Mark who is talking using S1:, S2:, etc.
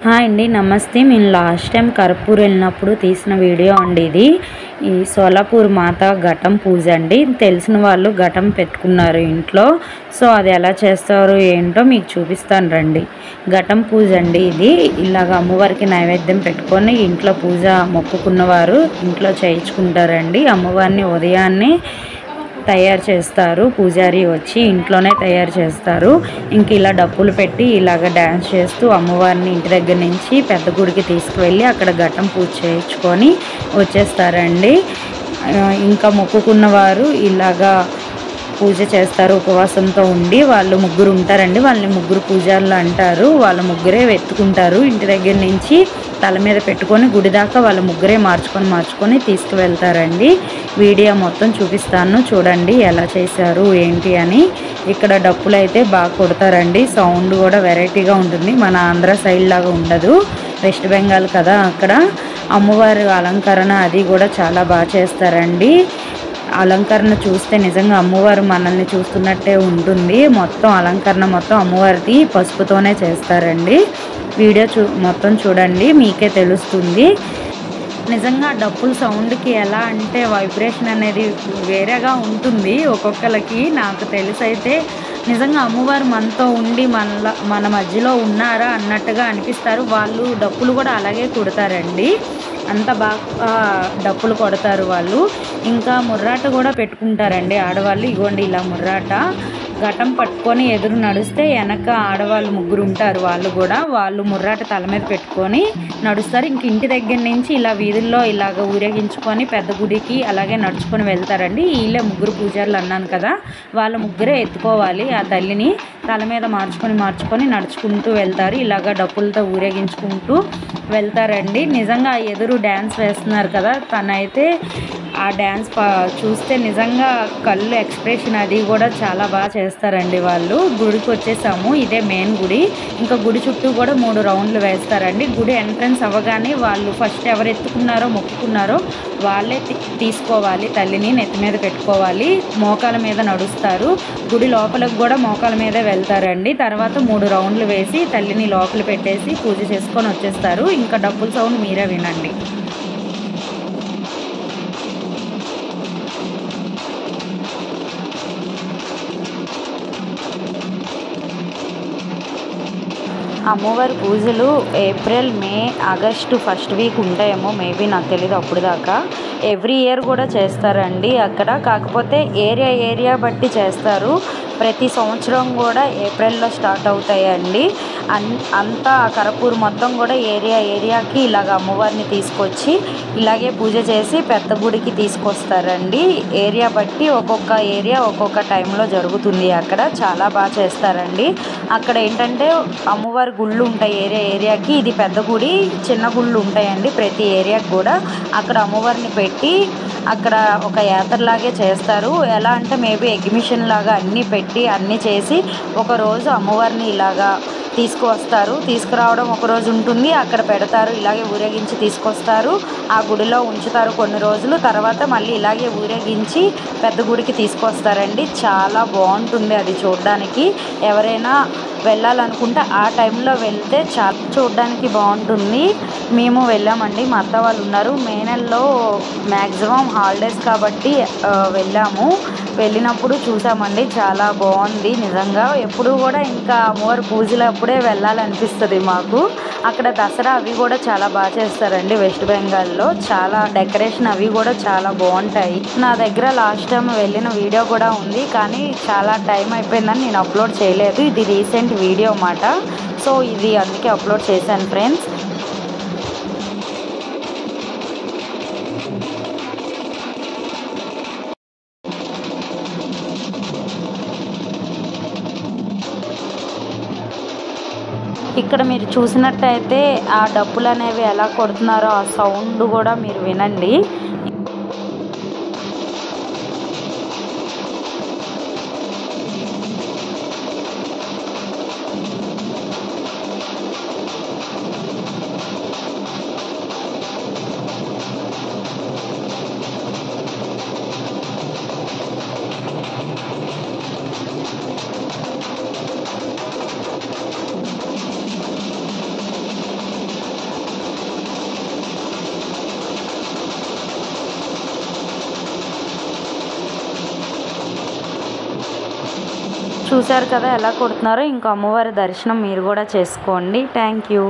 S1: Hi అండి, నమస్తే. మేము లాస్ట్ టైం కర్పూర్ వెళ్ళినప్పుడు తీసిన వీడియో అండి ఇది. ఈ సోలాపూర్ మాత ఘటం పూజ అండి. తెలిసిన వాళ్ళు ఘటం పెట్టుకున్నారు ఇంట్లో. సో అది ఎలా చేస్తారో ఏంటో మీకు చూపిస్తాను రండి. ఘటం పూజ అండి ఇది. ఇలాగ అమ్మవారికి నైవేద్యం పెట్టుకొని ఇంట్లో పూజ మొక్కుకున్నవారు ఇంట్లో చేయించుకుంటారండి. అమ్మవారిని ఉదయాన్నే తయారు చేస్తారు, పూజారి వచ్చి ఇంట్లోనే తయారు చేస్తారు. ఇంక ఇలా డప్పులు పెట్టి ఇలాగ డ్యాన్స్ చేస్తూ అమ్మవారిని ఇంటి దగ్గర నుంచి పెద్ద గుడికి తీసుకువెళ్ళి అక్కడ ఘటం పూజ చేయించుకొని వచ్చేస్తారండి. ఇంకా మొక్కుకున్న వారు ఇలాగా పూజ చేస్తారు. ఉపవాసంతో ఉండి వాళ్ళు ముగ్గురు ఉంటారండి. వాళ్ళని ముగ్గురు పూజారులు అంటారు. వాళ్ళ ముగ్గురే వెతుకుంటారు ఇంటి దగ్గర నుంచి తల మీద పెట్టుకొని గుడి దాకా వాళ్ళ ముగ్గురే మార్చుకొని తీసుకువెళ్తారండి. వీడియో మొత్తం చూపిస్తాను చూడండి ఎలా చేశారు ఏంటి అని. ఇక్కడ డప్పులు అయితే బాగా కొడతారండి. సౌండ్ కూడా వెరైటీగా ఉంటుంది. మన ఆంధ్ర సైడ్ లాగా ఉండదు, వెస్ట్ బెంగాల్ కదా. అక్కడ అమ్మవారి అలంకరణ అది కూడా చాలా బాగా చేస్తారండి. అలంకరణ చూస్తే నిజంగా అమ్మవారు మనల్ని చూస్తున్నట్టే ఉంటుంది. మొత్తం అలంకరణ మొత్తం అమ్మవారిది పసుపుతోనే చేస్తారండి. వీడియో మొత్తం చూడండి, మీకే తెలుస్తుంది. నిజంగా డప్పుల సౌండ్కి ఎలా అంటే వైబ్రేషన్ అనేది వేరేగా ఉంటుంది ఒక్కొక్కరికి. నాకు తెలిసైతే నిజంగా అమ్మవారు మనతో ఉండి మన మధ్యలో ఉన్నారా అన్నట్టుగా అనిపిస్తారు. వాళ్ళు డప్పులు కూడా అలాగే కొడతారండి. అంత బాగా డప్పులు కొడతారు వాళ్ళు. ఇంకా ముర్రాట కూడా పెట్టుకుంటారండి ఆడవాళ్ళు. ఇగోండి ఇలా ముర్రాట ఘటం పట్టుకొని ఎదురు నడుస్తే వెనక ఆడవాళ్ళు ముగ్గురు ఉంటారు. వాళ్ళు ముర్రాట తల మీద పెట్టుకొని నడుస్తారు. ఇంక ఇంటి దగ్గర నుంచి ఇలా వీధుల్లో ఇలాగ ఊరేగించుకొని పెద్ద గుడికి అలాగే నడుచుకొని వెళ్తారండి. వీళ్ళే ముగ్గురు పూజారులు అన్నాను కదా, వాళ్ళ ముగ్గురే ఎత్తుకోవాలి ఆ తల్లిని. తల మీద మార్చుకొని నడుచుకుంటూ వెళ్తారు. ఇలాగ డప్పులతో ఊరేగించుకుంటూ వెళ్తారండి. నిజంగా ఎదురు డ్యాన్స్ వేస్తున్నారు కదా, తనైతే ఆ డ్యాన్స్ చూస్తే నిజంగా కళ్ళు ఎక్స్ప్రెషన్ అది కూడా చాలా బాగా చేస్తారండి. వాళ్ళు గుడికి వచ్చేసాము, ఇదే మెయిన్ గుడి. ఇంకా గుడి చుట్టూ కూడా 3 రౌండ్లు వేస్తారండి. గుడి ఎంట్రన్స్ అవ్వగానే వాళ్ళు ఫస్ట్ ఎవరు ఎత్తుకున్నారో మొక్కుకున్నారో వాళ్ళే తీసుకోవాలి, తల్లిని నెత్తి మీద పెట్టుకోవాలి, మోకాల మీద నడుస్తారు. గుడి లోపలికి కూడా మోకాల మీదే వెళ్తారండి. తర్వాత 3 రౌండ్లు వేసి తల్లిని లోపల పెట్టేసి పూజ చేసుకొని వచ్చేస్తారు. ఇంకా డప్పుల సౌండ్ మీరే వినండి. అమ్మవారి పూజలు ఏప్రిల్, మే, ఆగస్టు ఫస్ట్ వీక్ ఉంటాయేమో మేబీ, నాకు తెలీదు అప్పుడు దాకా. ఎవ్రీ ఇయర్ కూడా చేస్తారండి అక్కడ. కాకపోతే ఏరియా బట్టి చేస్తారు. ప్రతి సంవత్సరం కూడా ఏప్రిల్లో స్టార్ట్ అవుతాయండి. అంతా కర్పూర్ మొత్తం కూడా ఏరియాకి ఇలాగ అమ్మవారిని తీసుకొచ్చి ఇలాగే పూజ చేసి పెద్ద గుడికి తీసుకొస్తారండి. ఏరియా బట్టి ఒక్కొక్క ఏరియా ఒక్కొక్క టైంలో జరుగుతుంది. అక్కడ చాలా బాగా చేస్తారండి. అక్కడ ఏంటంటే అమ్మవారి గుళ్ళు ఉంటాయి ఏరియాకి. ఇది పెద్ద గుడి, చిన్న గుళ్ళు ఉంటాయండి ప్రతి ఏరియాకి కూడా. అక్కడ అమ్మవారిని పెట్టి అక్కడ ఒక యాత్రలాగే చేస్తారు. ఎలా అంటే మేబీ ఎగ్జిబిషన్ లాగా అన్నీ పెట్టి అన్నీ చేసి ఒకరోజు అమ్మవారిని ఇలాగా తీసుకువస్తారు. తీసుకురావడం ఒకరోజు ఉంటుంది, అక్కడ పెడతారు, ఇలాగే ఊరేగించి తీసుకొస్తారు, ఆ గుడిలో ఉంచుతారు కొన్ని రోజులు. తర్వాత మళ్ళీ ఇలాగే ఊరేగించి పెద్ద గుడికి తీసుకొస్తారండి. చాలా బాగుంటుంది అది చూడడానికి. ఎవరైనా వెళ్ళాలనుకుంటే ఆ టైంలో వెళ్తే చాలా చూడడానికి బాగుంటుంది. మేము వెళ్ళామండి, మా అత్త వాళ్ళు ఉన్నారు. మే నెలలో మ్యాక్సిమం హాలిడేస్ కాబట్టి వెళ్ళాము. వెళ్ళినప్పుడు చూసామండి, చాలా బాగుంది నిజంగా. ఎప్పుడు కూడా ఇంకా అమ్మవారి పూజలు అప్పుడే వెళ్ళాలనిపిస్తుంది మాకు. అక్కడ దసరా అవి కూడా చాలా బాగా చేస్తారండి వెస్ట్ బెంగాల్లో. చాలా డెకరేషన్ అవి కూడా చాలా బాగుంటాయి. నా దగ్గర లాస్ట్ టైం వెళ్ళిన వీడియో కూడా ఉంది, కానీ చాలా టైం అయిపోయిందని నేను అప్లోడ్ చేయలేదు. ఇది రీసెంట్ వీడియో అన్నమాట. సో ఇది అందుకే అప్లోడ్ చేశాను ఫ్రెండ్స్. ఇక్కడ మీరు చూసినట్టయితే ఆ డప్పులు అనేవి ఎలా కొడుతున్నారో ఆ సౌండ్ కూడా మీరు వినండి. చూశారు కదా ఎలా కొడుతున్నారో. ఇంకా అమ్మవారి దర్శనం మీరు కూడా చేసుకోండి. Thank you.